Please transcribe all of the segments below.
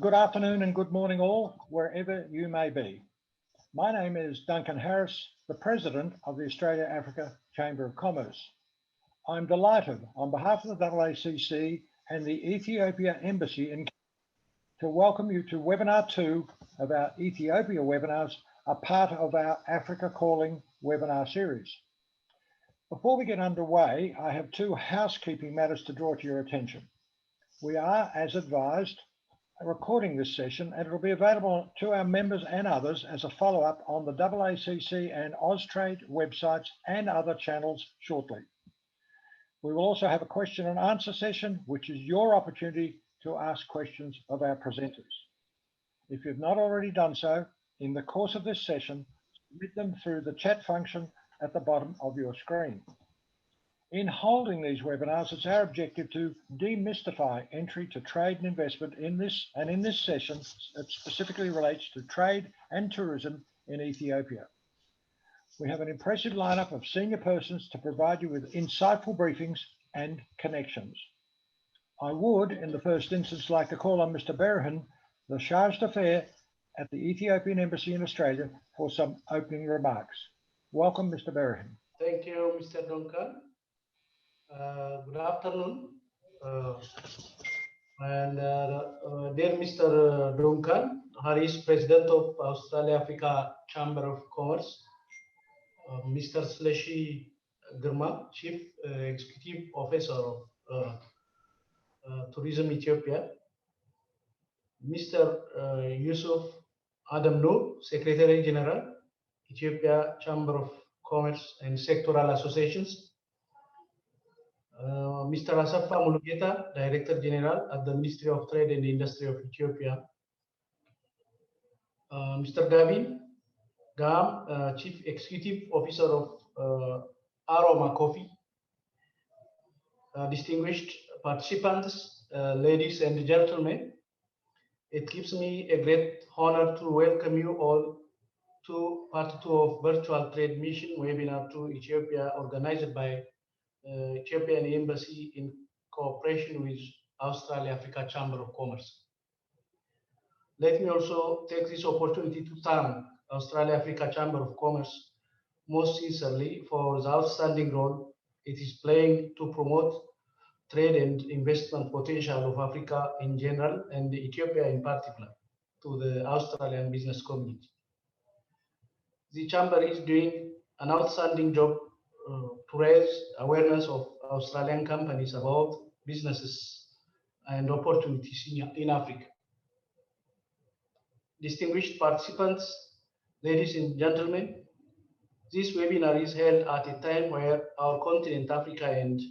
good afternoon and good morning all, wherever you may be. My name is Duncan Harris, the President of the Australia-Africa Chamber of Commerce. I'm delighted on behalf of the AACC and the Ethiopia Embassy to welcome you to webinar 2 of our Ethiopia webinars, a part of our Africa Calling webinar series. Before we get underway, I have 2 housekeeping matters to draw to your attention. We are, as advised, recording this session, and it will be available to our members and others as a follow-up on the AACC and Austrade websites and other channels shortly. We will also have a question and answer session, which is your opportunity to ask questions of our presenters. If you've not already done so, in the course of this session, submit them through the chat function at the bottom of your screen. In holding these webinars, it's our objective to demystify entry to trade and investment in this session. It specifically relates to trade and tourism in Ethiopia. We have an impressive lineup of senior persons to provide you with insightful briefings and connections. I would, in the first instance, like to call on Mr. Berhan, the Charge d'Affaires at the Ethiopian Embassy in Australia, for some opening remarks. Welcome, Mr. Berhan. Thank you, Mr. Duncan. Good afternoon. Dear Mr. Duncan Harris, President of Australia-Africa Chamber of Commerce, Mr. Sleshi Girma, Chief Executive Officer of Tourism Ethiopia, Mr. Yusuf Adam Noor, Secretary General, Ethiopia Chamber of Commerce and Sectoral Associations, Mr. Asafa Mulugeta, Director General at the Ministry of Trade and Industry of Ethiopia, Mr. Gavin Gam, Chief Executive Officer of Aroma Coffee, distinguished participants, ladies and gentlemen, it gives me a great honor to welcome you all to part 2 of Virtual Trade Mission Webinar to Ethiopia, organized by Ethiopian Embassy in cooperation with Australia-Africa Chamber of Commerce. Let me also take this opportunity to thank Australia-Africa Chamber of Commerce most sincerely for the outstanding role it is playing to promote trade and investment potential of Africa in general and Ethiopia in particular to the Australian business community. The Chamber is doing an outstanding job to raise awareness of Australian companies about businesses and opportunities in Africa. Distinguished participants, ladies and gentlemen, this webinar is held at a time where our continent, Africa, and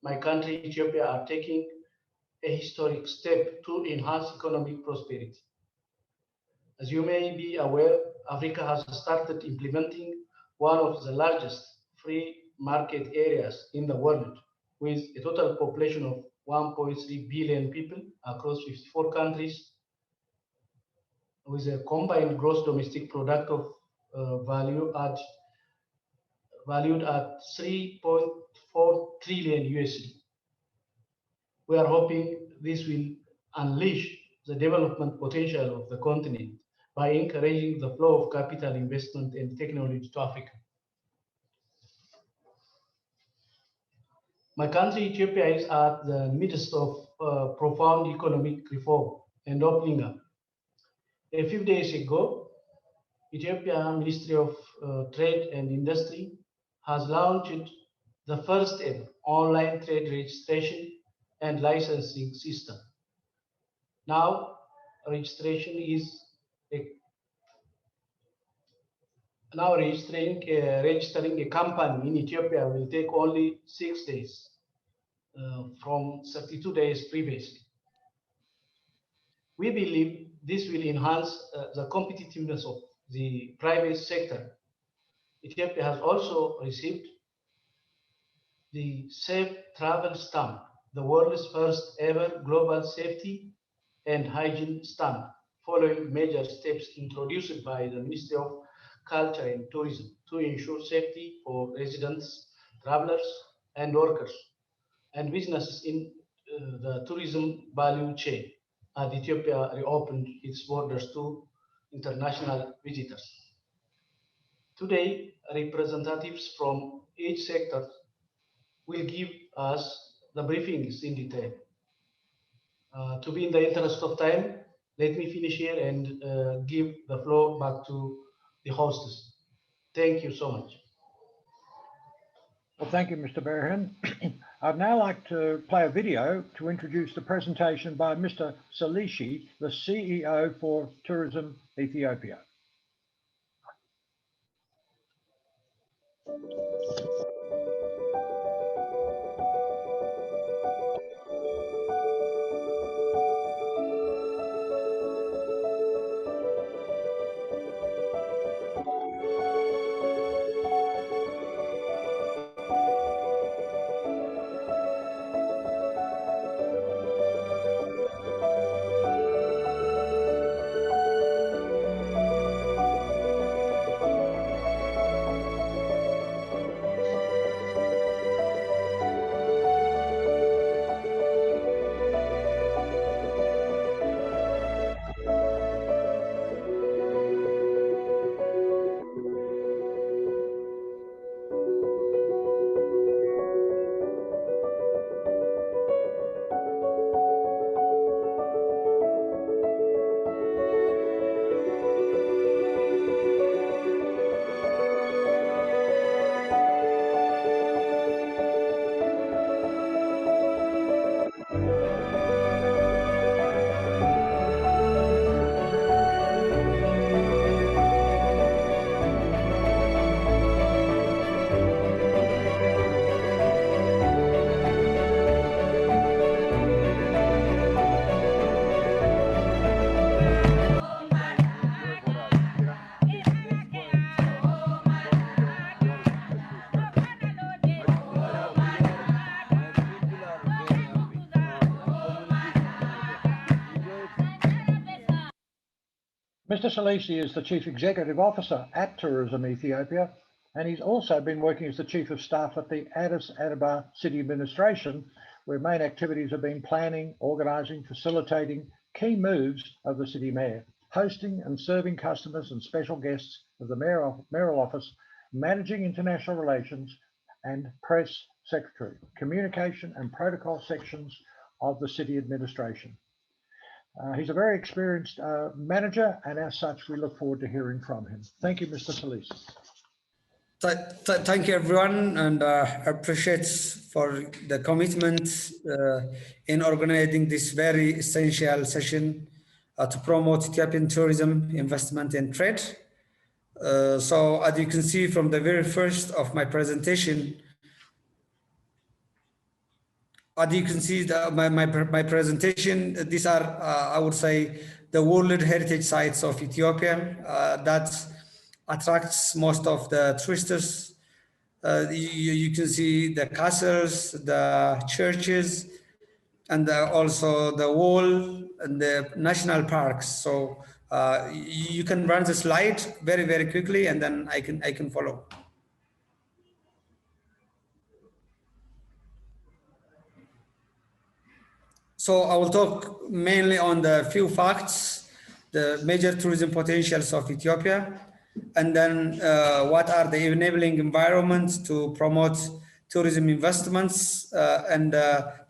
my country, Ethiopia, are taking a historic step to enhance economic prosperity. As you may be aware, Africa has started implementing one of the largest free market areas in the world, with a total population of 1.3 billion people across 54 countries, with a combined gross domestic product of valued at 3.4 trillion USD. We are hoping this will unleash the development potential of the continent by encouraging the flow of capital investment and technology to Africa. My country, Ethiopia, is at the midst of profound economic reform and opening up. A few days ago, Ethiopia Ministry of Trade and Industry has launched the first ever online trade registration and licensing system. Now, registering a company in Ethiopia will take only 6 days from 32 days previously. We believe this will enhance the competitiveness of the private sector. Ethiopia has also received the Safe Travel Stamp, the world's first ever global safety and hygiene stamp, following major steps introduced by the Ministry of Culture and Tourism to ensure safety for residents, travelers, and workers, and businesses in the tourism value chain. as Ethiopia reopened its borders to international visitors. Today, representatives from each sector will give us the briefings in detail. To be in the interest of time, let me finish here and give the floor back to the hostess. Thank you so much. Well, thank you, Mr. Berhan. I'd now like to play a video to introduce the presentation by Mr. Salishi, the CEO for Tourism Ethiopia. Mr. Salishi is the Chief Executive Officer at Tourism Ethiopia, and he's also been working as the Chief of Staff at the Addis Ababa City Administration, where main activities have been planning, organising, facilitating key moves of the City Mayor, hosting and serving customers and special guests of the Mayoral Office, managing international relations and press secretary, communication and protocol sections of the City Administration. He's a very experienced manager, and as such, we look forward to hearing from him. Thank you, Mr. Salishi. Thank you, everyone, and I appreciate for the commitment in organizing this very essential session to promote Ethiopian tourism, investment, and trade. So, as you can see from the very first of my presentation, as you can see my presentation, these are, I would say, the World Heritage Sites of Ethiopia that attracts most of the tourists. You can see the castles, the churches, and also the wall and the national parks. So you can run the slide very, very quickly, and then I can follow. So I will talk mainly on the few facts, the major tourism potentials of Ethiopia, and then what are the enabling environments to promote tourism investments and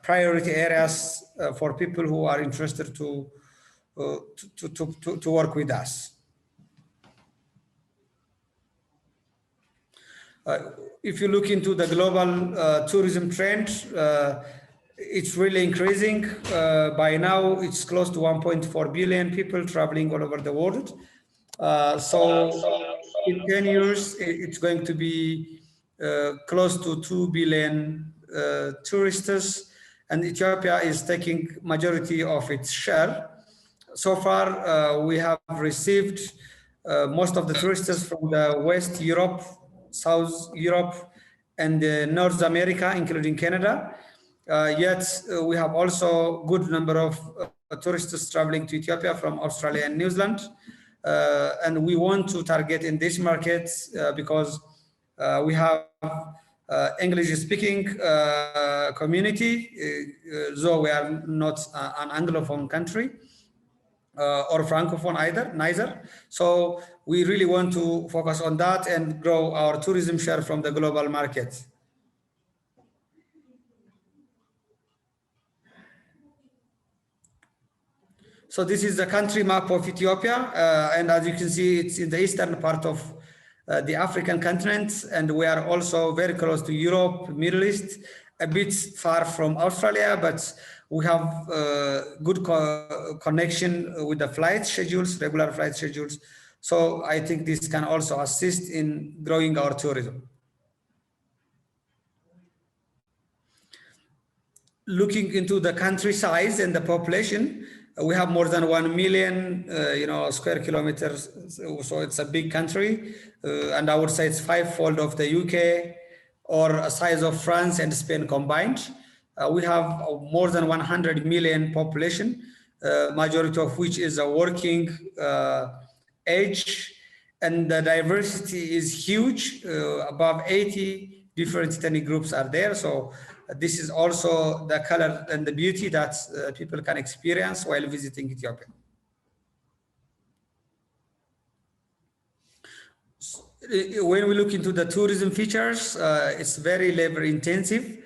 priority areas for people who are interested to work with us. If you look into the global tourism trend, it's really increasing. By now, it's close to 1.4 billion people traveling all over the world. So in 10 years, it's going to be close to 2 billion tourists, and Ethiopia is taking majority of its share. So far, we have received most of the tourists from the West Europe, South Europe, and North America, including Canada. Yet we have also good number of tourists traveling to Ethiopia from Australia and New Zealand. And we want to target in this market because we have English-speaking community, though we are not an Anglophone country. or Francophone neither. So we really want to focus on that and grow our tourism share from the global market. So this is the country map of Ethiopia, and as you can see, it's in the eastern part of the African continent, and we are also very close to Europe, Middle East, a bit far from Australia, but we have good connection with the flight schedules, regular flight schedules. So I think this can also assist in growing our tourism. Looking into the country size and the population, we have more than 1 million, square kilometers. So it's a big country, and I would say it's fivefold of the UK or a size of France and Spain combined. We have more than 100 million population, majority of which is a working age, and the diversity is huge. Above 80 different ethnic groups are there. So this is also the color and the beauty that people can experience while visiting Ethiopia. When we look into the tourism features, it's very labor intensive.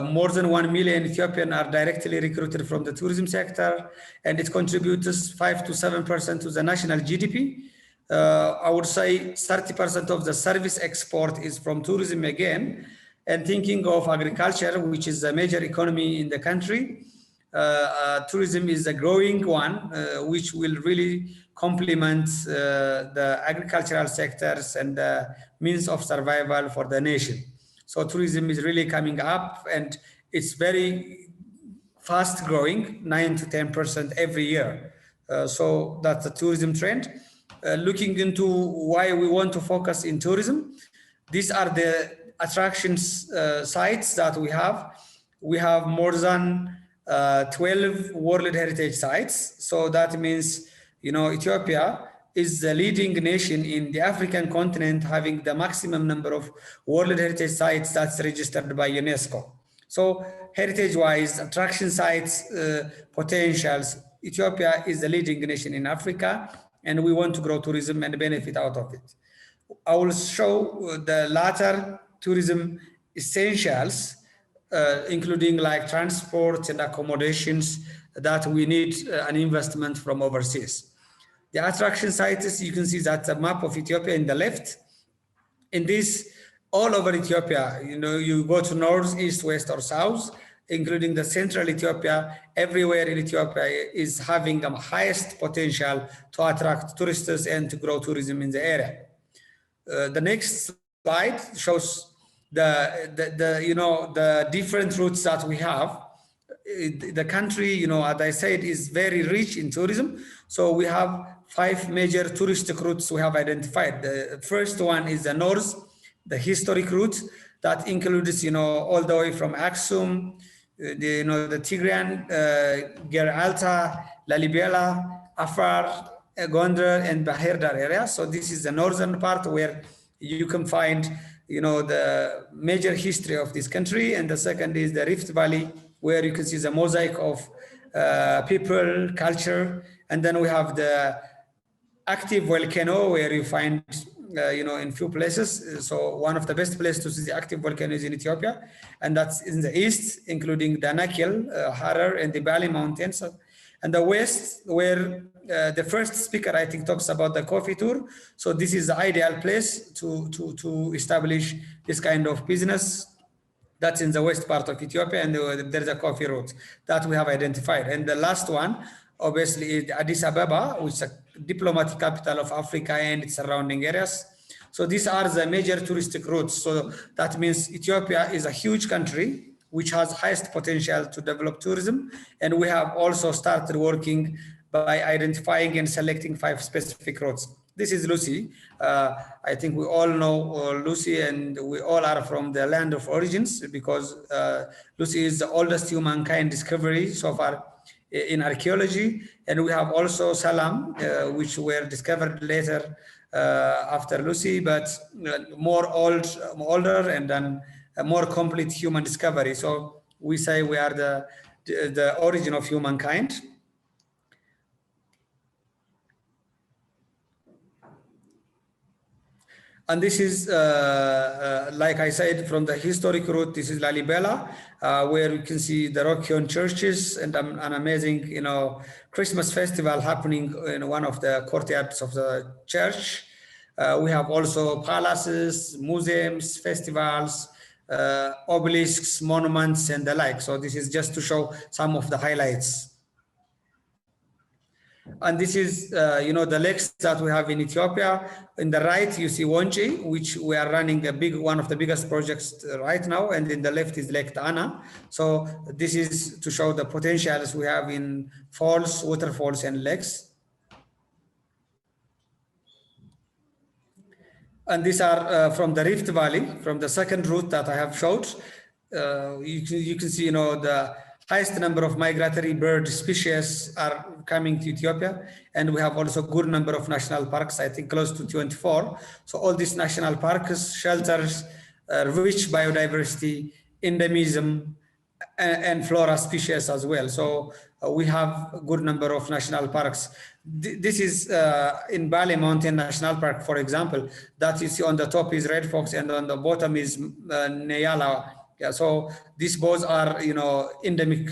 More than 1 million Ethiopians are directly recruited from the tourism sector, and it contributes 5 to 7% to the national GDP. I would say 30% of the service export is from tourism again. And thinking of agriculture, which is a major economy in the country, tourism is a growing one, which will really complement the agricultural sectors and the means of survival for the nation. So tourism is really coming up, and it's very fast growing, 9 to 10% every year. So that's the tourism trend. Looking into why we want to focus in tourism, these are the attractions sites that we have. We have more than 12 World Heritage sites. So that means, Ethiopia is the leading nation in the African continent, having the maximum number of World Heritage sites that's registered by UNESCO. So heritage-wise, attraction sites, potentials, Ethiopia is the leading nation in Africa, and we want to grow tourism and benefit out of it. I will show the latter tourism essentials, including like transport and accommodations that we need an investment from overseas. The attraction sites, you can see that a map of Ethiopia in the left. In this, all over Ethiopia, you go to north, east, west, or south, including the central Ethiopia, everywhere in Ethiopia is having the highest potential to attract tourists and to grow tourism in the area. The next slide shows the different routes that we have. The country, as I said, is very rich in tourism. So we have 5 major touristic routes we have identified. The first one is the north, the historic route that includes, all the way from Aksum, the Tigran, Ger Alta, Lalibela, Afar, Gondar, and Bahir Dar area. So this is the northern part where you can find, the major history of this country. And the second is the Rift Valley, where you can see the mosaic of people, culture. And then we have the active volcano, where you find, in few places. So one of the best places to see the active volcanoes in Ethiopia, and that's in the east, including the Nakil, Harar, and the Bali Mountains. And the west, where the first speaker, I think, talks about the coffee tour. So this is the ideal place to establish this kind of business. That's in the west part of Ethiopia, and there's a coffee route that we have identified. And the last one, obviously, is Addis Ababa, which is a diplomatic capital of Africa and its surrounding areas. So these are the major touristic routes. So that means Ethiopia is a huge country which has highest potential to develop tourism. And we have also started working by identifying and selecting 5 specific routes. This is Lucy. I think we all know Lucy, and we all are from the land of origins, because Lucy is the oldest humankind discovery so far in archaeology. And we have also Salam, which were discovered later after Lucy, but older and then a more complete human discovery. So we say we are the origin of humankind. And this is, like I said, from the historic route, this is Lalibela, where you can see the Rock-hewn churches and an amazing, Christmas festival happening in one of the courtyards of the church. We have also palaces, museums, festivals, obelisks, monuments, and the like. So this is just to show some of the highlights. And this is, the lakes that we have in Ethiopia. In the right, you see Wonji, which we are running one of the biggest projects right now. And in the left is Lake Tana. So this is to show the potentials we have in falls, waterfalls, and lakes. And these are from the Rift Valley, from the second route that I have showed. You can see, the highest number of migratory bird species are coming to Ethiopia. And we have also a good number of national parks, I think close to 24. So all these national parks, shelters, rich biodiversity, endemism, and flora species as well. So we have a good number of national parks. This is in Bali Mountain National Park, for example, that you see on the top is red fox and on the bottom is Neyala. Yeah, so these both are, endemic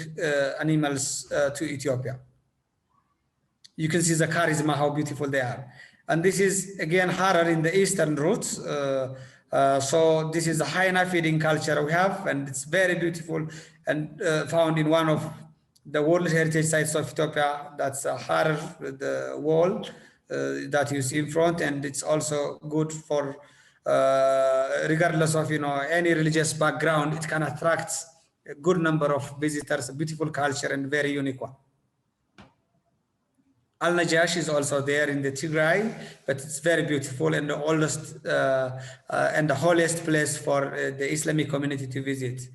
animals to Ethiopia. You can see the charisma, how beautiful they are. And this is, again, Harar in the eastern route. So this is a hyena feeding culture we have, and it's very beautiful and found in one of the World Heritage Sites of Ethiopia. That's Harar, the wall that you see in front, and it's also good for regardless of any religious background. It can attract a good number of visitors, a beautiful culture, and very unique one. Al-Najash is also there in the Tigray, but it's very beautiful and the oldest and the holiest place for the Islamic community to visit.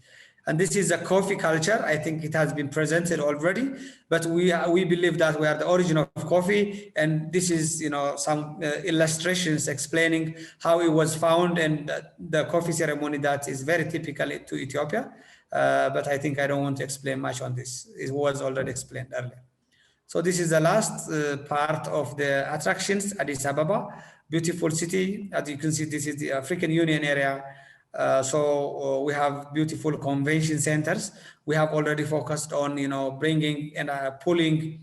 And this is a coffee culture. I think it has been presented already, but we believe that we are the origin of coffee. And this is, some illustrations explaining how it was found and the coffee ceremony that is very typical to Ethiopia. But I think I don't want to explain much on this. It was already explained earlier. So this is the last part of the attractions, Addis Ababa, beautiful city. As you can see, this is the African Union area. So we have beautiful convention centers. We have already focused on, bringing and pulling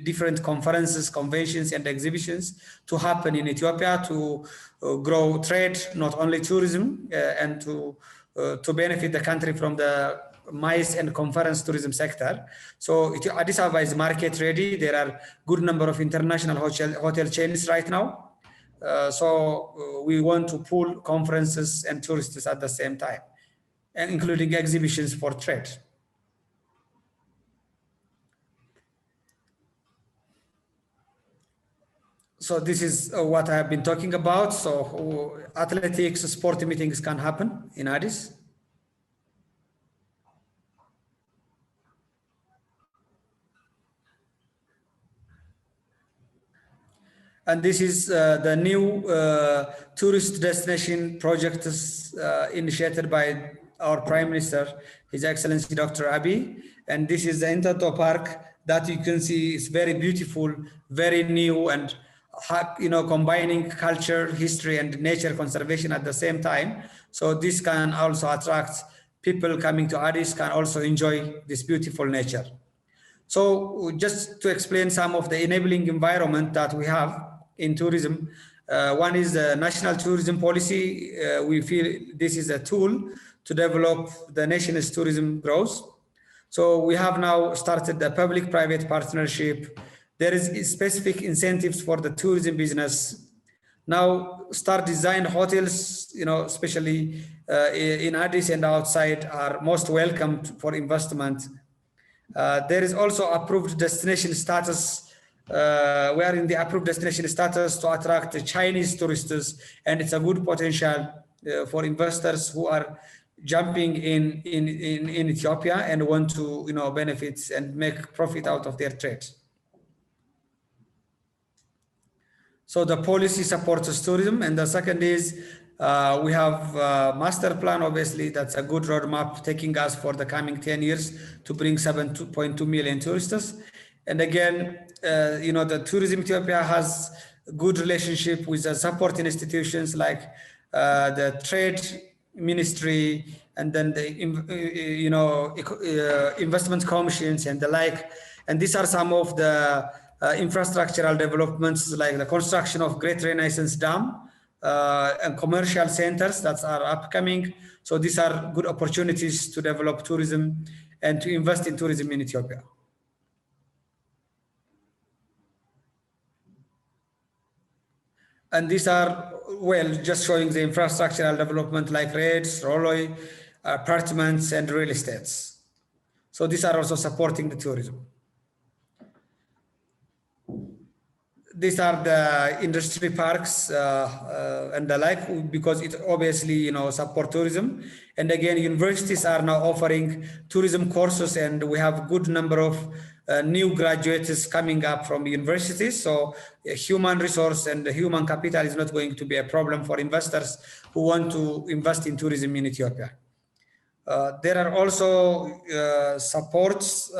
different conferences, conventions, and exhibitions to happen in Ethiopia to grow trade, not only tourism, and to benefit the country from the MICE and conference tourism sector. So Addis Ababa is market ready. There are good number of international hotel chains right now. So we want to pull conferences and tourists at the same time, and including exhibitions for trade. So this is what I have been talking about. So athletics, sport meetings can happen in Addis. And this is the new tourist destination project initiated by our Prime Minister, His Excellency Dr. Abiy. And this is the Entoto Park that you can see is very beautiful, very new, and combining culture, history, and nature conservation at the same time. So this can also attract people coming to Addis, can also enjoy this beautiful nature. So just to explain some of the enabling environment that we have in tourism, one is the national tourism policy. We feel this is a tool to develop the nation's tourism growth. So we have now started the public-private partnership. There is specific incentives for the tourism business. Now start design hotels, especially in Addis and outside, are most welcome for investment. There is also approved destination status. We are in the approved destination status to attract the Chinese tourists, and it's a good potential for investors who are jumping in Ethiopia and want to benefit and make profit out of their trade. So the policy supports tourism, and the second is we have a master plan. Obviously, that's a good roadmap taking us for the coming 10 years to bring 7.2 million tourists. And again, the tourism Ethiopia has good relationship with the support institutions like the trade ministry, and then the investment commissions and the like. And these are some of the infrastructural developments like the construction of Great Renaissance Dam and commercial centers that are upcoming. So these are good opportunities to develop tourism and to invest in tourism in Ethiopia. And these are, well, just showing the infrastructural development like roads, railway, apartments, and real estates. So these are also supporting the tourism. These are the industry parks and the like, because it obviously, support tourism. And again, universities are now offering tourism courses, and we have a good number of new graduates coming up from universities. So human resource and human capital is not going to be a problem for investors who want to invest in tourism in Ethiopia. There are also supports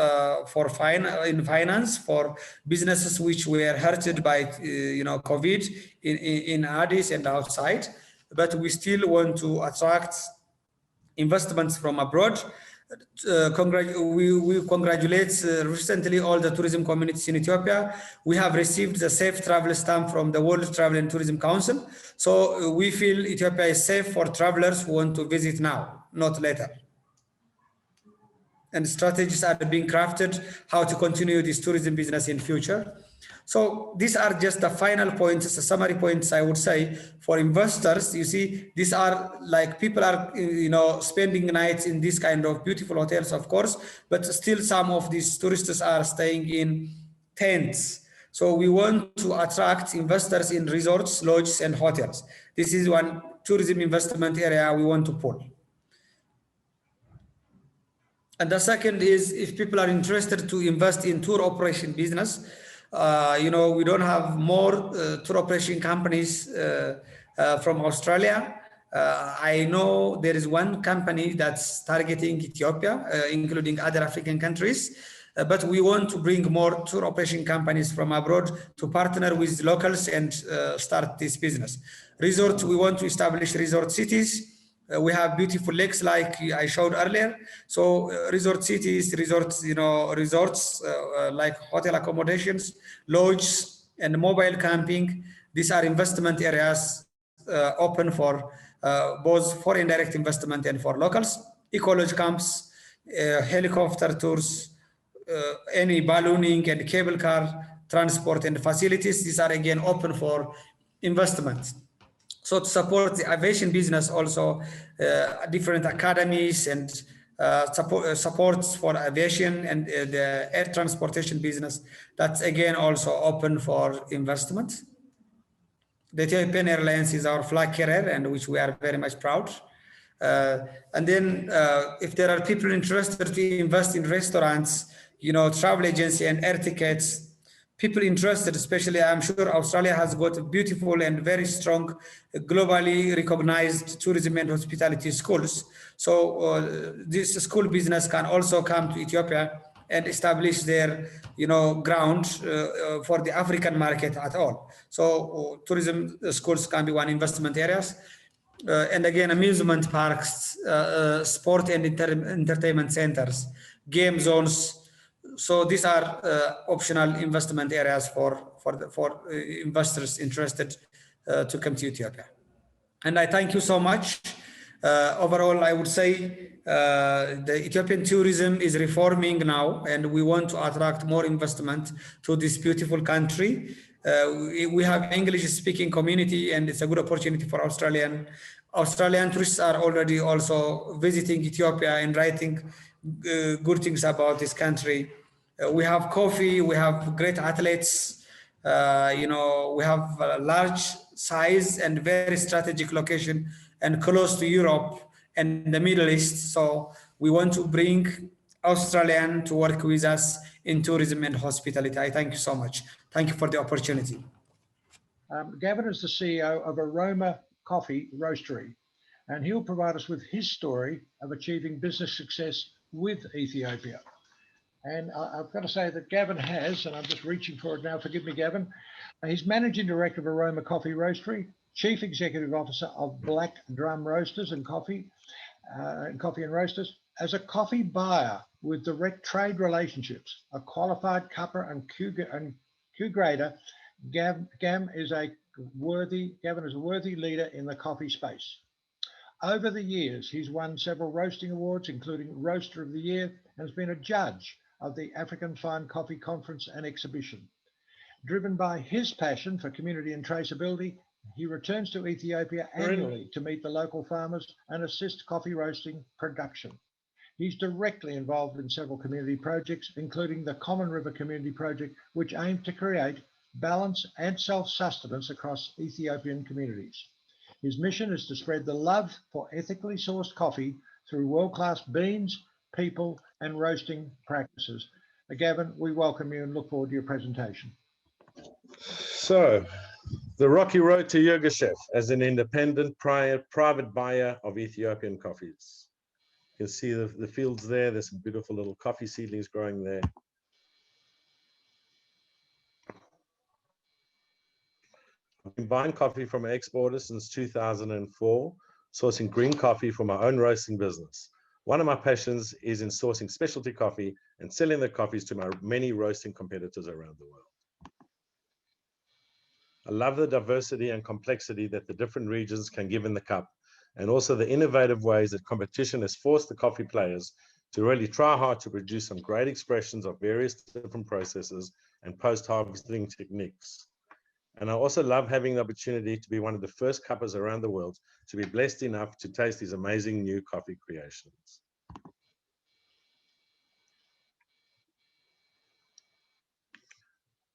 for finance for businesses which were hurted by COVID in Addis and outside, but we still want to attract investments from abroad. We congratulate recently all the tourism communities in Ethiopia. We have received the safe travel stamp from the World Travel and Tourism Council. So we feel Ethiopia is safe for travelers who want to visit now, not later. And strategies are being crafted how to continue this tourism business in future. So these are just the final points, the summary points, I would say, for investors. You see, these are like people are, spending nights in these kind of beautiful hotels, of course, but still some of these tourists are staying in tents. So we want to attract investors in resorts, lodges, and hotels. This is one tourism investment area we want to pull. And the second is, if people are interested to invest in tour operation business, we don't have more tour operation companies from Australia. I know there is one company that's targeting Ethiopia, including other African countries, but we want to bring more tour operation companies from abroad to partner with locals and start this business. Resorts, we want to establish resort cities. We have beautiful lakes like I showed earlier. So resort cities, resorts like hotel accommodations, lodges, and mobile camping. These are investment areas open for both foreign direct investment and for locals. Eco-lodge camps, helicopter tours, any ballooning and cable car transport and facilities. These are again open for investment. So to support the aviation business also, different academies and supports for aviation and the air transportation business, that's again also open for investment. The Ethiopian Airlines is our flag carrier, and which we are very much proud. And then if there are people interested to invest in restaurants, travel agency and air tickets, people interested, especially, I'm sure Australia has got a beautiful and very strong, globally recognized tourism and hospitality schools. So this school business can also come to Ethiopia and establish their, ground for the African market at all. So tourism schools can be one investment areas. And again, amusement parks, sport and entertainment centers, game zones. So these are optional investment areas for investors interested to come to Ethiopia. And I thank you so much. Overall, I would say the Ethiopian tourism is reforming now, and we want to attract more investment to this beautiful country. We have English-speaking community, and it's a good opportunity for Australian tourists are already also visiting Ethiopia and writing good things about this country. We have coffee, we have great athletes, we have a large size and very strategic location and close to Europe and the Middle East. So we want to bring Australian to work with us in tourism and hospitality. I thank you so much. Thank you for the opportunity. Gavin is the CEO of Aroma Coffee Roastery, and he'll provide us with his story of achieving business success with Ethiopia. And I've got to say that Gavin has, and I'm just reaching for it now, forgive me, Gavin. He's Managing Director of Aroma Coffee Roastery, Chief Executive Officer of Black Drum Roasters and Coffee and Roasters. As a coffee buyer with direct trade relationships, a qualified cupper and Q grader, Gavin is a worthy leader in the coffee space. Over the years, he's won several roasting awards, including Roaster of the Year, and has been a judge of the African Fine Coffee Conference and Exhibition. Driven by his passion for community and traceability, he returns to Ethiopia annually to meet the local farmers and assist coffee roasting production. He's directly involved in several community projects, including the Common River Community Project, which aims to create balance and self-sustenance across Ethiopian communities. His mission is to spread the love for ethically sourced coffee through world-class beans, people, and roasting practices. Gavin, we welcome you and look forward to your presentation. So, the rocky road to Yirgacheffe as an independent private buyer of Ethiopian coffees. You can see the fields there. There's some beautiful little coffee seedlings growing there. I've been buying coffee from an exporter since 2004, sourcing green coffee for my own roasting business. One of my passions is in sourcing specialty coffee and selling the coffees to my many roasting competitors around the world. I love the diversity and complexity that the different regions can give in the cup, and also the innovative ways that competition has forced the coffee players to really try hard to produce some great expressions of various different processes and post-harvesting techniques. And I also love having the opportunity to be one of the first cuppers around the world to be blessed enough to taste these amazing new coffee creations.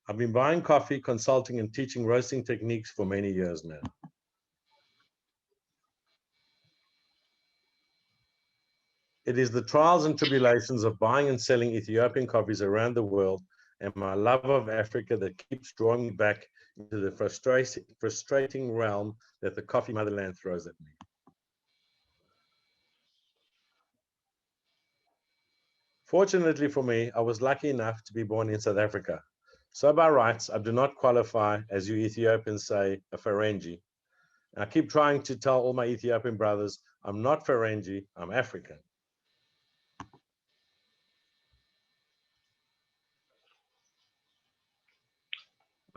I've been buying coffee, consulting, and teaching roasting techniques for many years now. It is the trials and tribulations of buying and selling Ethiopian coffees around the world and my love of Africa that keeps drawing me back into the frustrating realm that the coffee motherland throws at me. Fortunately for me, I was lucky enough to be born in South Africa. So by rights, I do not qualify, as you Ethiopians say, a Ferengi. And I keep trying to tell all my Ethiopian brothers, I'm not Ferengi, I'm African.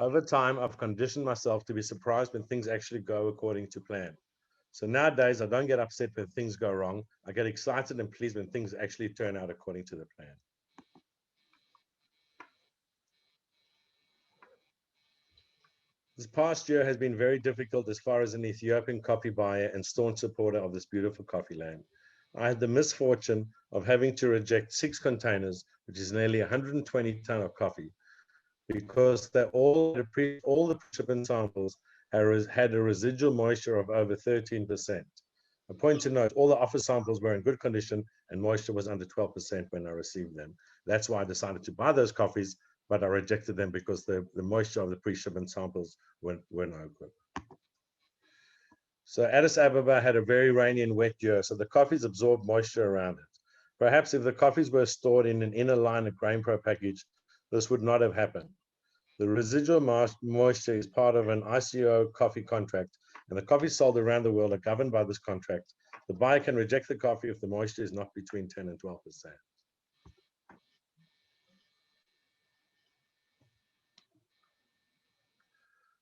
Over time, I've conditioned myself to be surprised when things actually go according to plan. So nowadays, I don't get upset when things go wrong. I get excited and pleased when things actually turn out according to the plan. This past year has been very difficult as far as an Ethiopian coffee buyer and staunch supporter of this beautiful coffee land. I had the misfortune of having to reject 6 containers, which is nearly 120 tons of coffee, because all the shipment samples had a residual moisture of over 13%. A point to note, all the offer samples were in good condition and moisture was under 12% when I received them. That's why I decided to buy those coffees, but I rejected them because the moisture of the pre-shipment samples were no good. So Addis Ababa had a very rainy and wet year, so the coffees absorbed moisture around it. Perhaps if the coffees were stored in an inner line of GrainPro package, this would not have happened. The residual moisture is part of an ICO coffee contract, and the coffees sold around the world are governed by this contract. The buyer can reject the coffee if the moisture is not between 10 and 12%.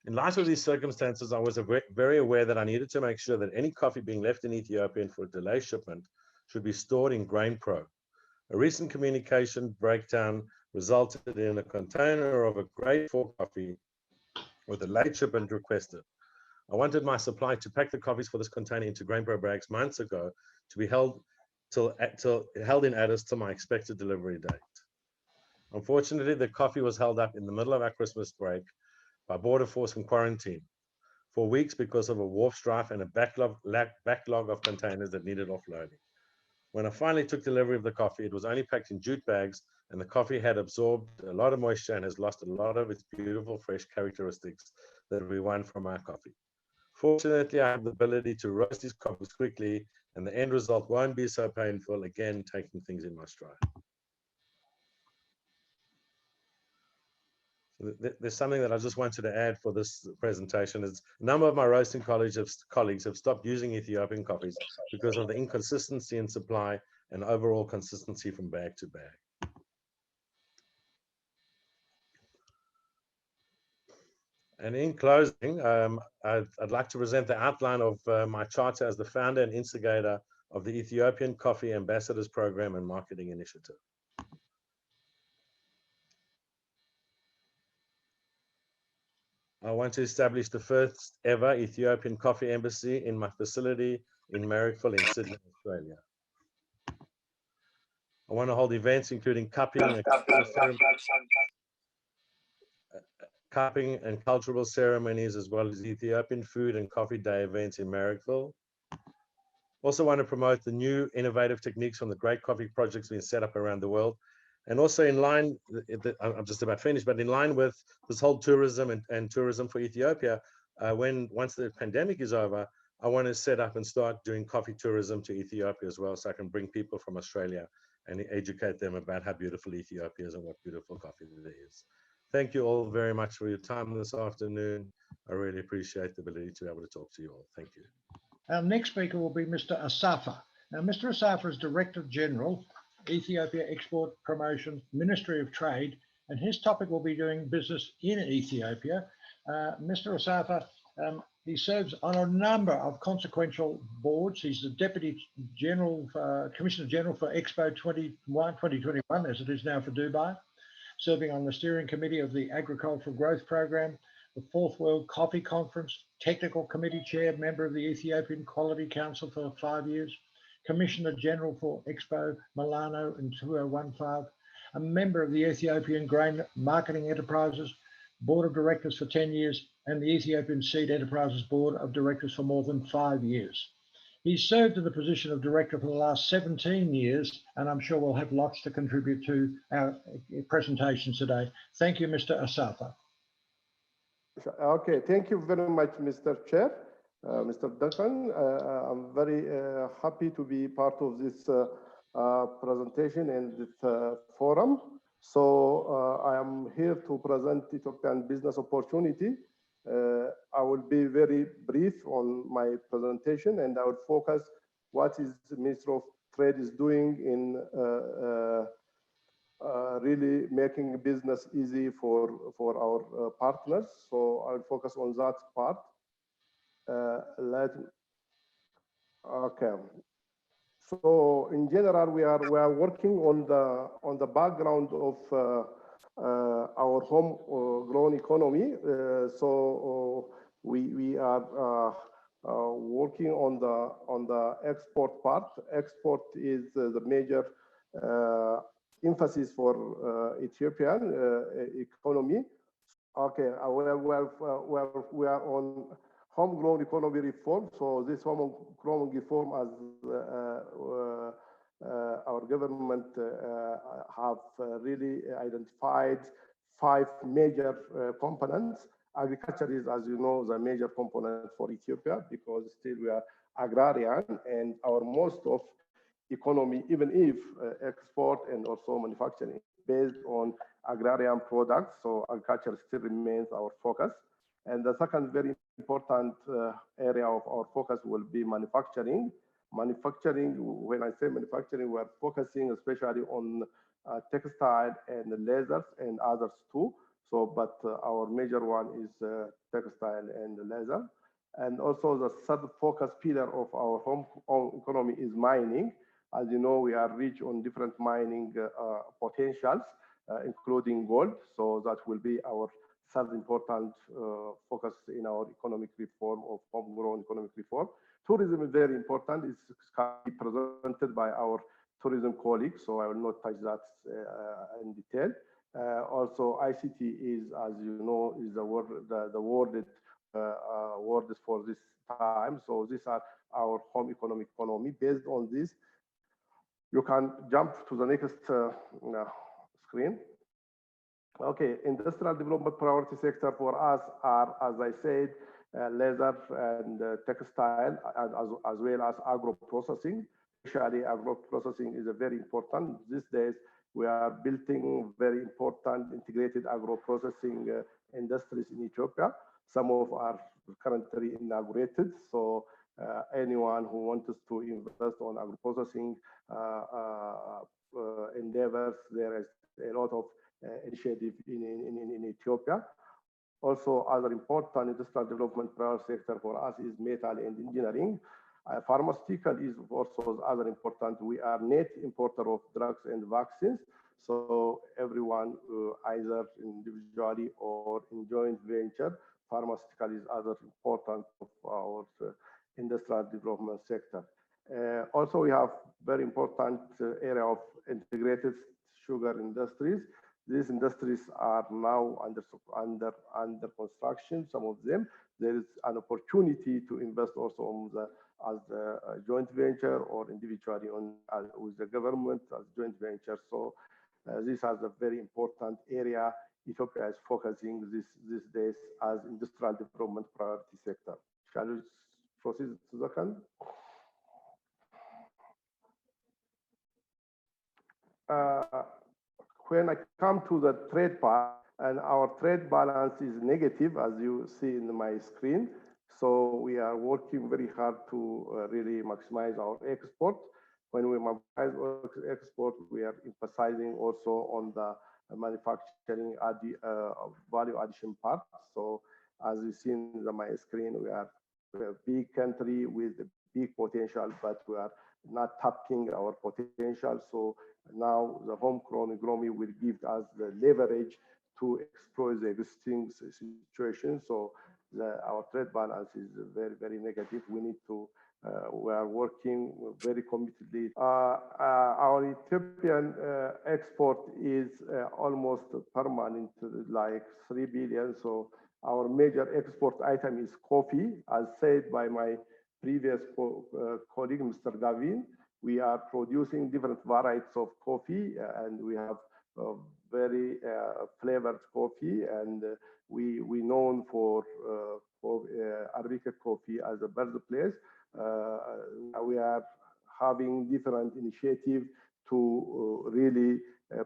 In light of these circumstances, I was very aware that I needed to make sure that any coffee being left in Ethiopia for a delayed shipment should be stored in GrainPro. A recent communication breakdown resulted in a container of a grade 4 coffee with a late shipment requested. I wanted my supply to pack the coffees for this container into GrainPro bags months ago to be held in Addis till my expected delivery date. Unfortunately, the coffee was held up in the middle of our Christmas break by border force and quarantine for weeks because of a wharf strife and a backlog of containers that needed offloading. When I finally took delivery of the coffee, it was only packed in jute bags, and the coffee had absorbed a lot of moisture and has lost a lot of its beautiful, fresh characteristics that we want from our coffee. Fortunately, I have the ability to roast these coffees quickly, and the end result won't be so painful, again, taking things in my stride. There's something that I just wanted to add for this presentation is a number of my roasting colleagues have stopped using Ethiopian coffees because of the inconsistency in supply and overall consistency from bag to bag. And in closing, I'd like to present the outline of my charter as the founder and instigator of the Ethiopian Coffee Ambassadors Program and Marketing Initiative. I want to establish the first ever Ethiopian coffee embassy in my facility in Marrickville in Sydney, Australia. I want to hold events including cupping and cultural ceremonies, as well as Ethiopian food and coffee day events in Marrickville. Also want to promote the new innovative techniques from the great coffee projects being set up around the world. And also in line, I'm just about finished, but in line with this whole tourism and tourism for Ethiopia, once the pandemic is over, I want to set up and start doing coffee tourism to Ethiopia as well, so I can bring people from Australia and educate them about how beautiful Ethiopia is and what beautiful coffee there is. Thank you all very much for your time this afternoon. I really appreciate the ability to be able to talk to you all. Thank you. Our next speaker will be Mr. Asafa. Now, Mr. Asafa is Director General, Ethiopia Export Promotion, Ministry of Trade, and his topic will be doing business in Ethiopia. Mr. Asafa, he serves on a number of consequential boards. He's the Deputy General, Commissioner General for Expo 2021, as it is now for Dubai, serving on the steering committee of the Agricultural Growth Program, the Fourth World Coffee Conference, Technical Committee Chair, member of the Ethiopian Quality Council for 5 years, Commissioner General for Expo Milano in 2015, a member of the Ethiopian Grain Marketing Enterprises Board of Directors for 10 years, and the Ethiopian Seed Enterprises Board of Directors for more than 5 years. He's served in the position of director for the last 17 years, and I'm sure we'll have lots to contribute to our presentation today. Thank you, Mr. Asafa. Okay, thank you very much, Mr. Chair, Mr. Duncan. I'm very happy to be part of this presentation and this forum. So I am here to present Ethiopian business opportunity. I will be very brief on my presentation, and I will focus what is the Ministry of Trade is doing in really making business easy for our partners. So I'll focus on that part. Okay. So in general, we are working on the background of our homegrown economy. So we are working on the export part. Export is the major emphasis for Ethiopian economy. Okay, we are on homegrown economy reform. So this homegrown reform, as our government have really identified 5 major components. Agriculture is, as you know, the major component for Ethiopia, because still we are agrarian, and our most of economy, even if export and also manufacturing, based on agrarian products. So agriculture still remains our focus. And the second very important area of our focus will be manufacturing. Manufacturing, when I say manufacturing, we're focusing especially on textile and lasers and others too. So, but our major one is textile and laser. And also the third focus pillar of our home economy is mining. As you know, we are rich on different mining potentials, including gold. So that will be our third important focus in our economic reform of homegrown economic reform. Tourism is very important. It's presented by our tourism colleagues, so I will not touch that in detail. Also, ICT is, as you know, is the word for this time. So these are our home economy. Based on this, you can jump to the next screen. Okay, industrial development priority sector for us are, as I said, leather and textile, as well as agro processing. Especially agro processing is a very important. These days, We are building very important integrated agro-processing industries in Ethiopia. Some of are currently inaugurated. So anyone who wants to invest on agro-processing endeavors, there is a lot of initiative in Ethiopia. Also, other important industrial development priority sector for us is metal and engineering. Pharmaceutical is also other important. We are net importer of drugs and vaccines. So everyone, either individually or in joint venture, pharmaceutical is other important of our industrial development sector. Also, we have very important area of integrated sugar industries. These industries are now under construction. Some of them, there is an opportunity to invest also on as a joint venture or individually with the government as joint venture. So this is a very important area Ethiopia is focusing these days as industrial development priority sector. Shall we proceed to the second? When I come to the trade part, and our trade balance is negative, as you see in my screen. So we are working very hard to really maximize our export. When we maximize our export, we are emphasizing also on the manufacturing value addition part. So as you see in my screen, we are a big country with a big potential, but we are not tapping our potential. So now the homegrown agronomy will give us the leverage to exploit the existing situation. So our trade balance is very, very negative. We need to, we are working very committedly. Our Ethiopian export is almost permanent, like 3 billion. So our major export item is coffee, as said by my previous colleague, Mr. Gavin. We are producing different varieties of coffee, and we have very flavored coffee, and we known for Arabica coffee as a birthplace. We are having different initiatives to really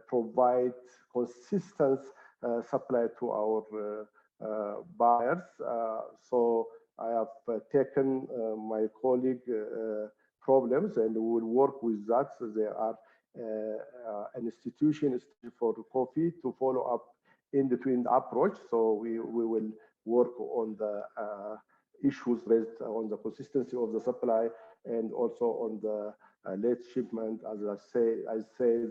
provide consistent supply to our buyers. So I have taken my colleague problems, and we will work with that. So there are an institution for coffee to follow up in between the approach. So we will work on the issues raised on the consistency of the supply, and also on the late shipment, as I say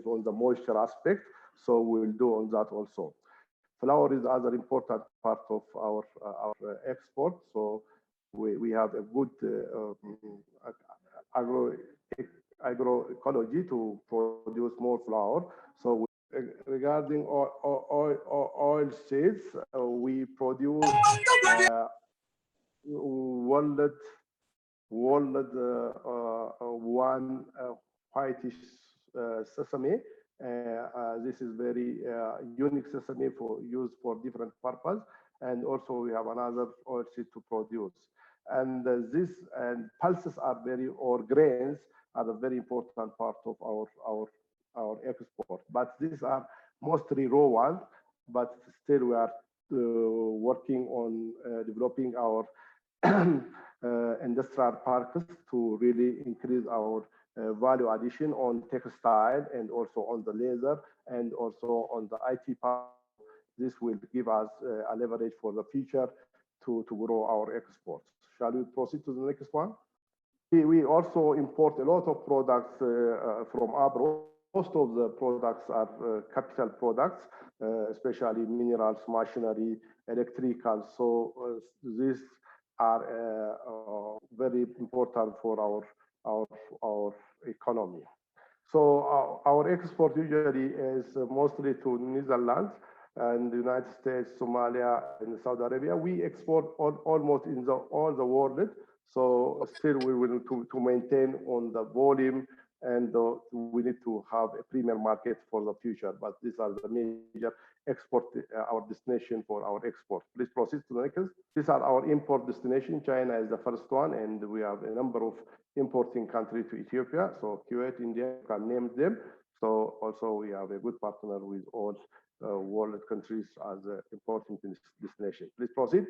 on the moisture aspect. So we will do on that also. Flour is another important part of our export. So we have a good agroecology to produce more flour. So regarding oil seeds, we produce walnut one whitish sesame. This is very unique sesame used for different purpose. And also we have another oil seed to produce. And this and pulses are or grains are a very important part of our export. But these are mostly raw ones, but still we are working on developing our industrial parks to really increase our value addition on textile, and also on the leather, and also on the IT part. This will give us a leverage for the future to grow our exports. Shall we proceed to the next one? We also import a lot of products from abroad. Most of the products are capital products, especially minerals, machinery, electrical. So these are very important for our economy. So our export usually is mostly to Netherlands and the United States, Somalia, and Saudi Arabia. We export almost in all the world. So still we will need to maintain on the volume, and we need to have a premium market for the future. But these are the major export, our destination for our export. Please proceed to the next. These are our import destination. China is the first one, and we have a number of importing countries to Ethiopia. So Kuwait, India, you can name them. So also we have a good partner with all world countries as an important destination. Please proceed.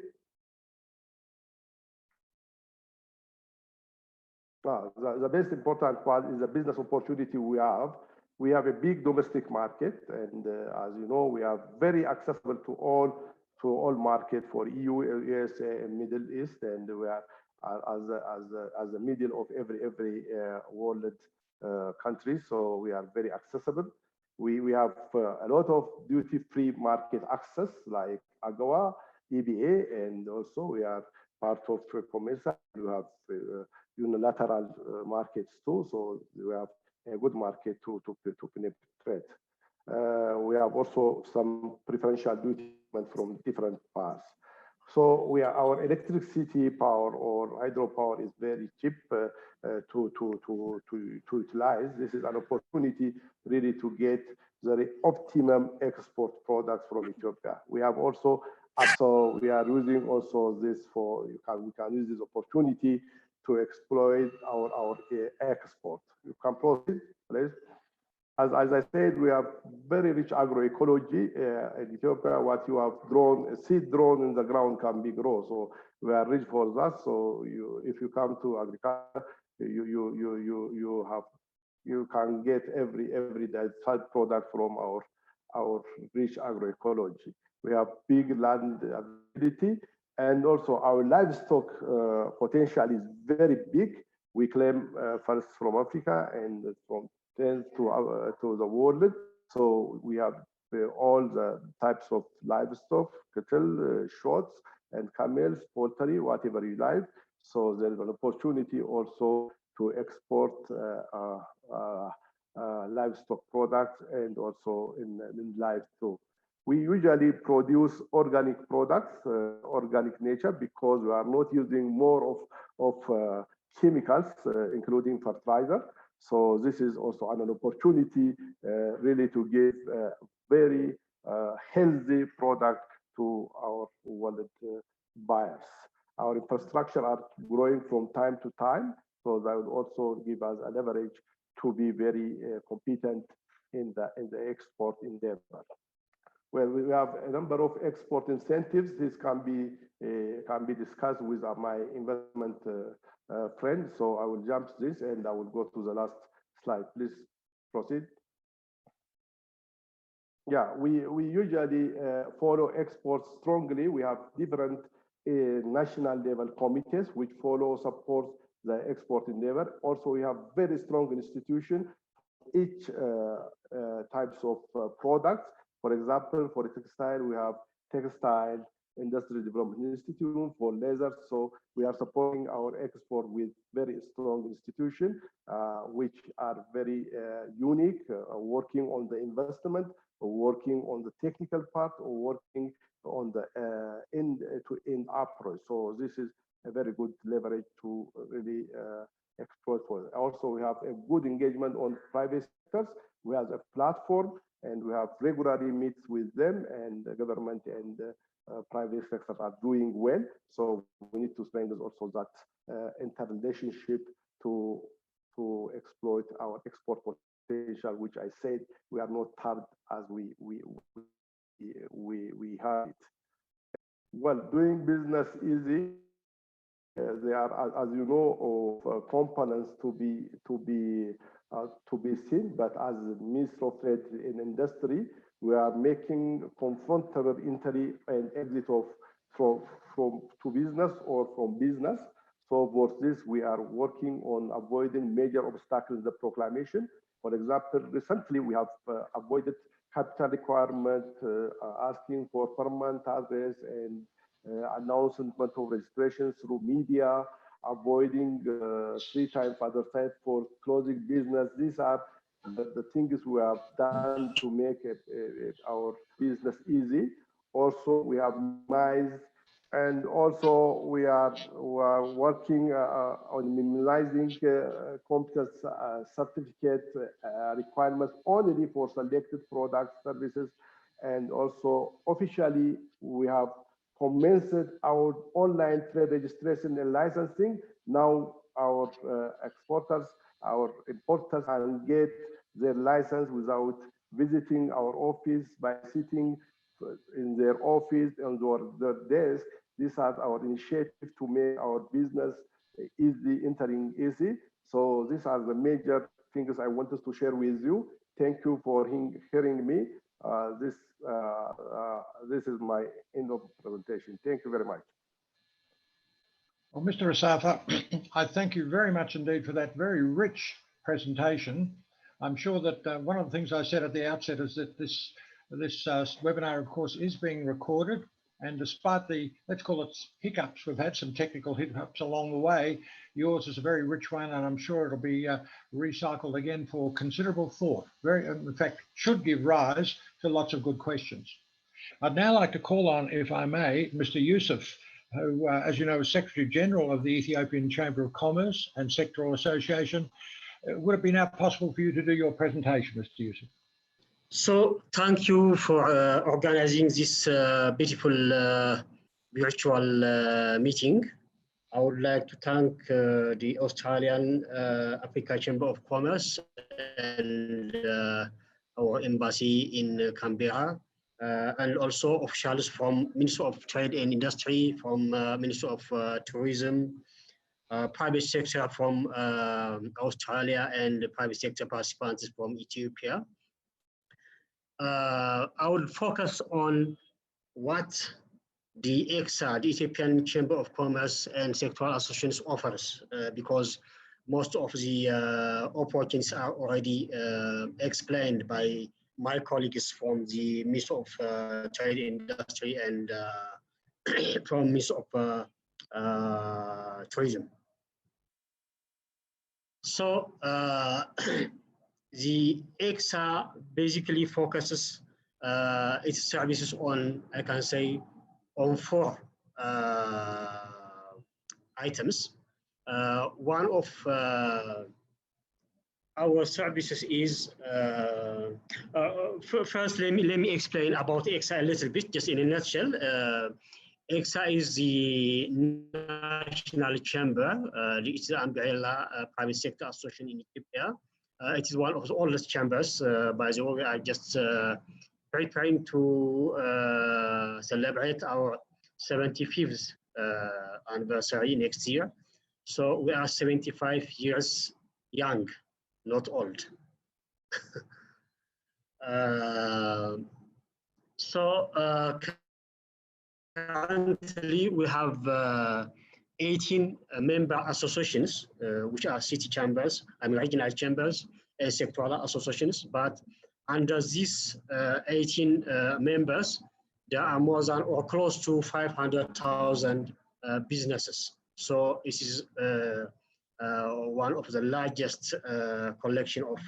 The best important part is the business opportunity we have. We have a big domestic market, and as you know, we are very accessible to all market for EU, USA, and Middle East, and we are as the middle of every world country. So we are very accessible. We have a lot of duty-free market access like AGOA, EBA, and also we are part of COMESA. We have unilateral markets too, so we have a good market to penetrate. We have also some preferential duty from different parts. So our electricity power or hydropower is very cheap to utilize. This is an opportunity really to get the optimum export products from Ethiopia. We have also, so we are using also this for, we can use this opportunity to exploit our export. You can proceed, please. As I said, we have very rich agroecology in Ethiopia. What you have grown, a seed grown in the ground can be grown. So we are rich for that. So if you come to agriculture, you can get every side product from our rich agroecology. We have big land availability, and also our livestock potential is very big. We claim first from Africa and from to the world. So we have all the types of livestock, cattle, goats, and camels, poultry, whatever you like. So there is an opportunity also to export livestock products and also in livestock. We usually produce organic products, organic nature, because we are not using more of chemicals, including fertilizer. So this is also an opportunity really to give very healthy product to our world buyers. Our infrastructure are growing from time to time, so that will also give us a leverage to be very competent in the export endeavor. Well, we have a number of export incentives. This can be discussed with my investment friend. So I will jump this and I will go to the last slide. Please proceed. Yeah, we usually follow exports strongly. We have different national level committees which support the export endeavor. Also, we have very strong institution, each types of products. For example, for textile, we have Textile Industry Development Institute. For leather, so we are supporting our export with very strong institutions, which are very unique, working on the investment, working on the technical part, or working on the end-to-end approach. So this is a very good leverage to really exploit for it. Also, we have a good engagement on private sectors. We have a platform, and we have regularly meets with them, and the government and private sector are doing well. So we need to strengthen also that interrelationship to exploit our export potential, which I said we are not tapped as we have it. Well, doing business easy. There are, as you know, of components to be seen, but as Minister of Trade in Industry, we are making confrontable entry and exit from to business or from business. So for this, we are working on avoiding major obstacles in the proclamation. For example, recently we have avoided capital requirement, asking for permanent address and announcement of registration through media, avoiding 3 times advertisement for closing business. These are the things we have done to make our business easy. Also, we have minimized, and also we are working on minimizing competence certificate requirements only for selected products, services, and also officially we have commenced our online trade registration and licensing. Now our exporters, our importers can get their license without visiting our office, by sitting in their office and their desk. These are our initiative to make our business easy, entering easy. So these are the major things I wanted to share with you. Thank you for hearing me. This is my end of presentation. Thank you very much. Well, Mr. Asafa, I thank you very much indeed for that very rich presentation. I'm sure that one of the things I said at the outset is that this webinar, of course, is being recorded. And despite the, let's call it hiccups, we've had some technical hiccups along the way. Yours is a very rich one, and I'm sure it'll be recycled again for considerable thought. In fact, should give rise to lots of good questions. I'd now like to call on, if I may, Mr. Yusuf, who, as you know, is Secretary General of the Ethiopian Chamber of Commerce and Sectoral Association. Would it be now possible for you to do your presentation, Mr. Yusuf? So thank you for organizing this beautiful virtual meeting. I would like to thank the Australian Africa Chamber of Commerce and our embassy in Canberra, and also officials from Ministry of Trade and Industry, from Ministry of Tourism, private sector from Australia, and the private sector participants from Ethiopia. I will focus on what the EACC, the Ethiopian Chamber of Commerce and Sectoral Associations offers, because most of the opportunities are already explained by my colleagues from the Ministry of Trade and Industry and from Ministry of Tourism. So the EACC basically focuses its services on, I can say, on 4 items. One of our services is, first let me explain about EACC a little bit, just in a nutshell. EACC is the national chamber, it's the umbrella private sector association in Ethiopia. It is one of the oldest chambers. By the way, we are just preparing to celebrate our 75th anniversary next year. So we are 75 years young, not old. Currently we have 18 member associations, which are city chambers and regional chambers and sectoral associations. But under these 18 members, there are more than or close to 500,000 businesses. So this is one of the largest collection of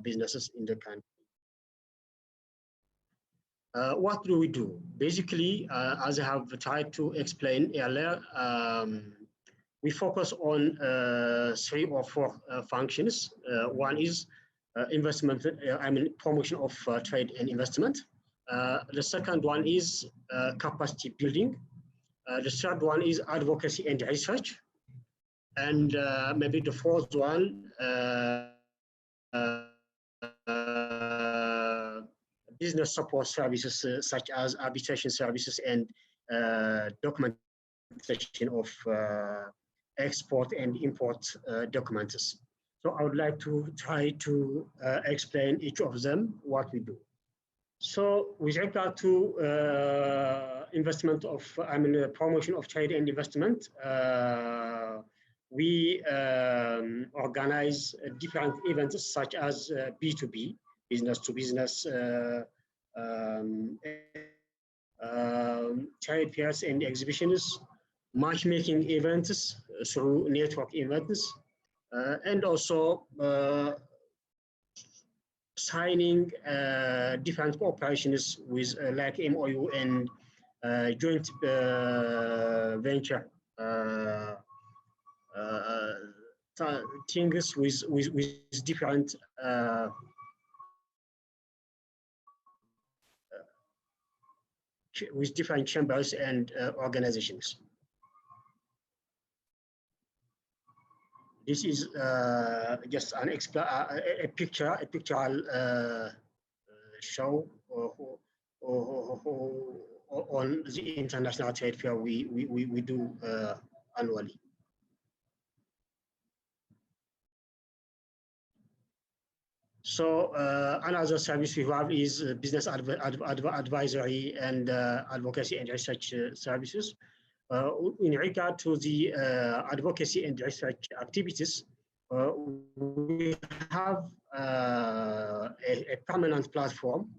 businesses in the country. What do we do? Basically, as I have tried to explain earlier, we focus on 3 or 4 functions. One is investment, promotion of trade and investment. The second one is capacity building. The third one is advocacy and research. And maybe the fourth one, business support services such as arbitration services and documentation of export and import documents. So I would like to try to explain each of them, what we do. So with regard to investment of, promotion of trade and investment, we organize different events such as B2B, business to business, trade fairs and exhibitions, matchmaking events through network events, and also signing different cooperations with like MOU and joint venture things with different chambers and organizations. This is just a pictorial show on the international trade fair we do annually. So another service we have is business advisory and advocacy and research services. In regard to the advocacy and research activities, we have a permanent platform.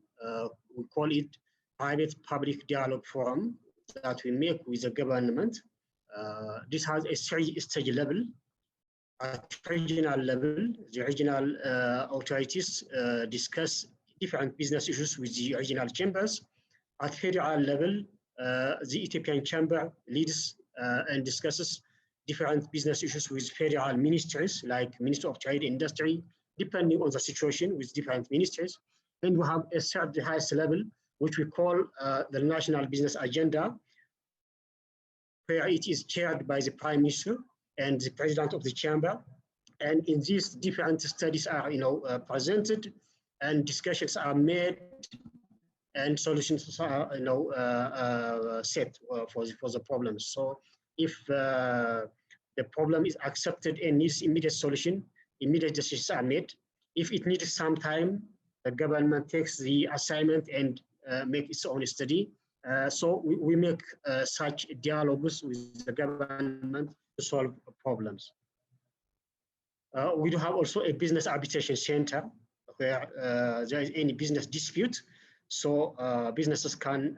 We call it Private Public Dialogue Forum that we make with the government. This has a stage level. At regional level, the regional authorities discuss different business issues with the regional chambers. At federal level, the Ethiopian chamber leads and discusses different business issues with federal ministries like Ministry of Trade and Industry, depending on the situation with different ministries. And we have a third, the highest level, which we call the National Business Agenda, where it is chaired by the Prime Minister and the President of the Chamber. And in these different studies are presented and discussions are made and solutions are set for the problems. So if the problem is accepted and needs immediate solution, immediate decisions are made. If it needs some time, the government takes the assignment and make its own study. So we make such dialogues with the government to solve problems. We do have also a business arbitration center where there is any business dispute. So businesses can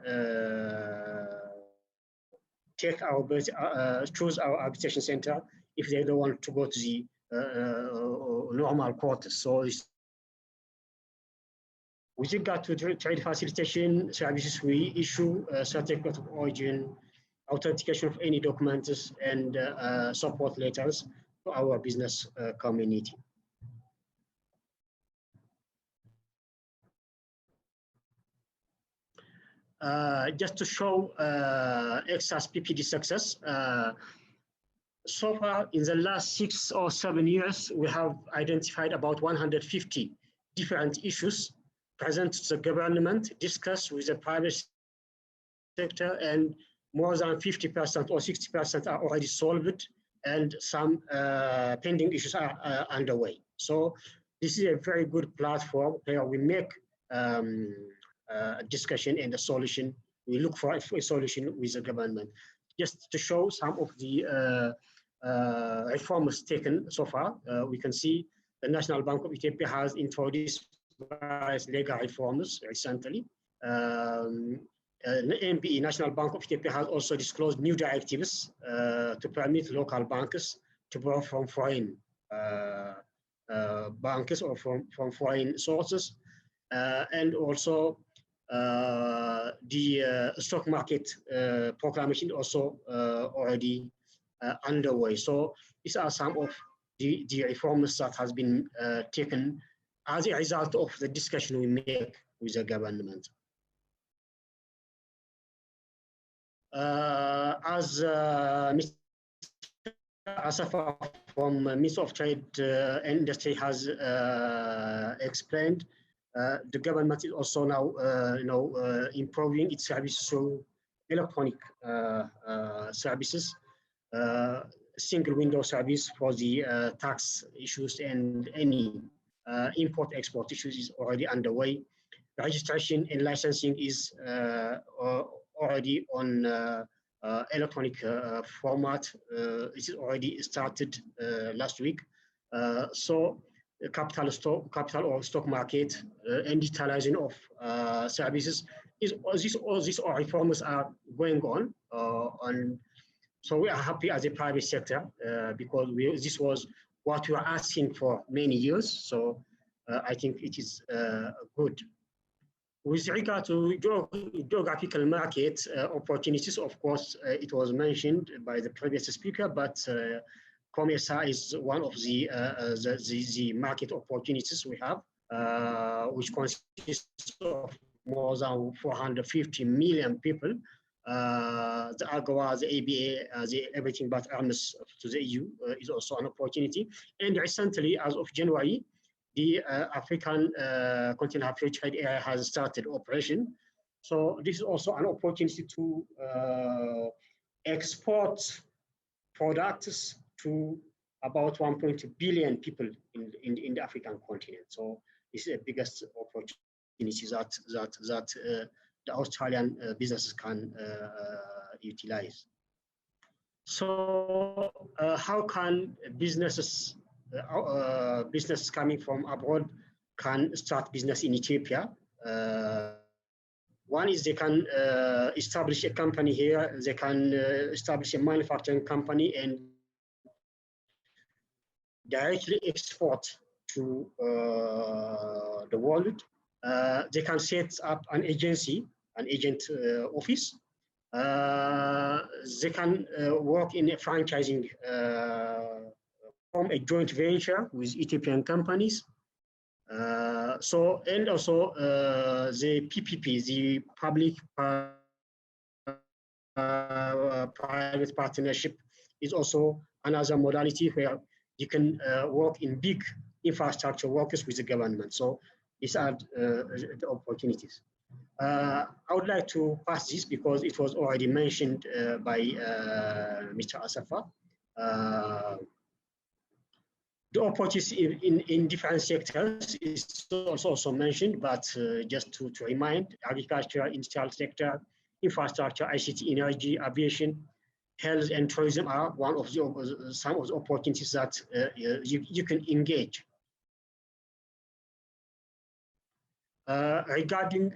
choose our arbitration center if they don't want to go to the normal courts. So with regard to trade facilitation services, we issue a certificate of origin, authentication of any documents, and support letters to our business community. Just to show EXA's PPD success, so far in the last 6 or 7 years, we have identified about 150 different issues present to the government, discussed with the private sector, and more than 50% or 60% are already solved, and some pending issues are underway. So this is a very good platform where we make discussion and a solution. We look for a solution with the government. Just to show some of the reforms taken so far, we can see the National Bank of Ethiopia has introduced various legal reforms recently. NBE, National Bank of Ethiopia, has also disclosed new directives to permit local banks to borrow from foreign bankers or from foreign sources. And also the stock market proclamation also already underway. So these are some of the reforms that has been taken as a result of the discussion we make with the government. As Mr. Asafa from Ministry of Trade and Industry has explained, the government is also now improving its service through electronic services, single window service for the tax issues, and any import-export issues is already underway. Registration and licensing is already on electronic format. It is already started last week. So the capital or stock market and digitalizing of services all these reforms are going on. So we are happy as a private sector because this was what we were asking for many years. So I think it is good. With regard to geographical market opportunities, of course, it was mentioned by the previous speaker, but COMESA is one of the market opportunities we have, which consists of more than 450 million people The AGOA, the ABA, the everything but arms to the EU is also an opportunity. And recently, as of January, the African Continental Free Trade Area has started operation. So this is also an opportunity to export products to about 1.2 billion people in the African continent. So this is the biggest opportunity that the Australian businesses can utilize. So how can businesses coming from abroad can start business in Ethiopia? One is they can establish a company here. They can establish a manufacturing company and directly export to the world. They can set up an agency, an agent office. They can work in a franchising, form a joint venture with Ethiopian companies. And also the PPP, the public private partnership, is also another modality where you can work in big infrastructure works with the government. So these are the opportunities. I would like to pass this because it was already mentioned by Mr. Asafa. The opportunities in different sectors is also mentioned, but just to remind, agriculture, industrial sector, infrastructure, ICT, energy, aviation, health, and tourism are one of the some of the opportunities that you can engage. Regarding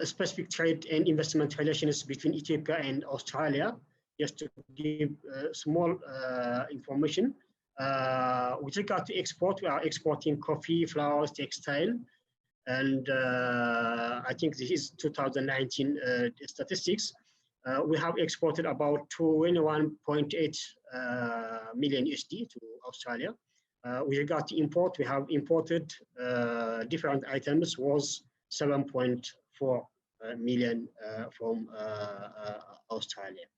specific trade and investment relations between Ethiopia and Australia, just to give small information. With regard to export, we are exporting coffee, flowers, textile, and I think this is 2019 statistics. We have exported about 21.8 million USD to Australia. With regard to import, we have imported different items was 7.4 million from Australia.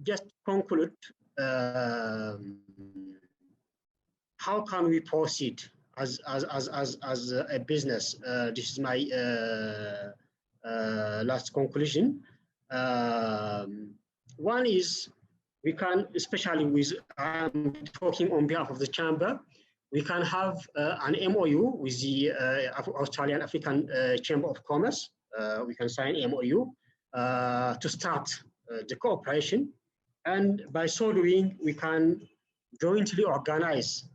Just to conclude, how can we proceed as a business? This is my last conclusion. One is we can, especially with talking on behalf of the chamber, we can have an MOU with the Australian African Chamber of Commerce. We can sign MOU to start the cooperation, and by so doing, we can jointly organize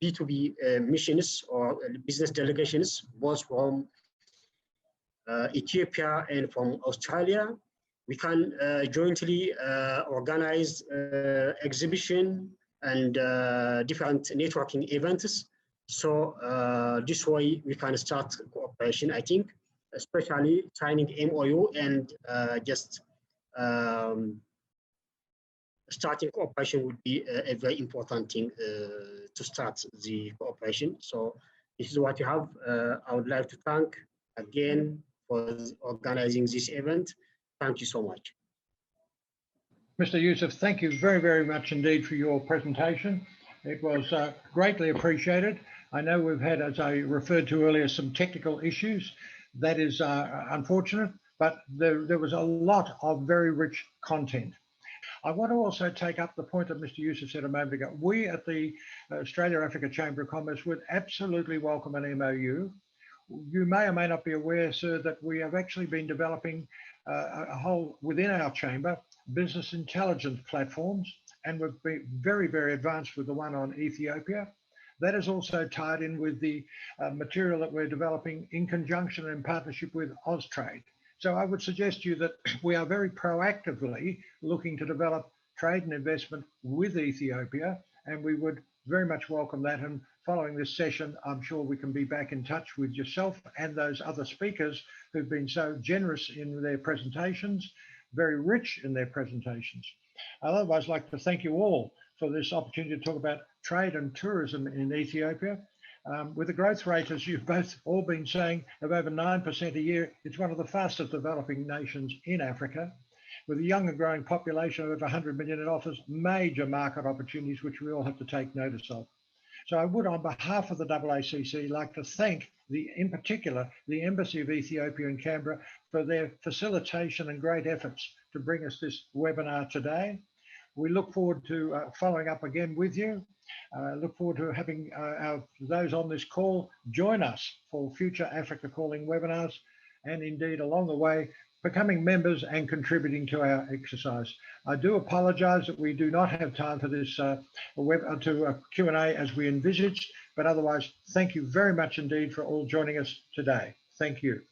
B2B missions or business delegations, both from Ethiopia and from Australia. We can jointly organize exhibition and different networking events. So this way we can start cooperation, I think, especially signing MOU and just starting cooperation would be a very important thing to start the cooperation. So this is what you have. I would like to thank again for organizing this event. Thank you so much. Mr. Yusuf, thank you very, very much indeed for your presentation. It was greatly appreciated. I know we've had, as I referred to earlier, some technical issues. That is unfortunate, but there was a lot of very rich content. I want to also take up the point that Mr. Yusuf said a moment ago. We at the Australia-Africa Chamber of Commerce would absolutely welcome an MOU. You may or may not be aware, sir, that we have actually been developing a whole, within our chamber, business intelligence platforms, and we've been very, very advanced with the one on Ethiopia. That is also tied in with the material that we're developing in conjunction and in partnership with Austrade. So I would suggest to you that we are very proactively looking to develop trade and investment with Ethiopia, and we would very much welcome that. And following this session, I'm sure we can be back in touch with yourself and those other speakers who've been so generous in their presentations, very rich in their presentations. I'd otherwise like to thank you all for this opportunity to talk about trade and tourism in Ethiopia. With a growth rate, as you've both all been saying, of over 9% a year, it's one of the fastest developing nations in Africa. With a young and growing population of over 100 million, it offers major market opportunities, which we all have to take notice of. So I would, on behalf of the AACC, like to thank, in particular, the Embassy of Ethiopia in Canberra for their facilitation and great efforts to bring us this webinar today. We look forward to following up again with you. Look forward to having those on this call join us for future Africa Calling webinars, and indeed along the way becoming members and contributing to our exercise. I do apologise that we do not have time for this Q&A as we envisaged, but otherwise, thank you very much indeed for all joining us today. Thank you.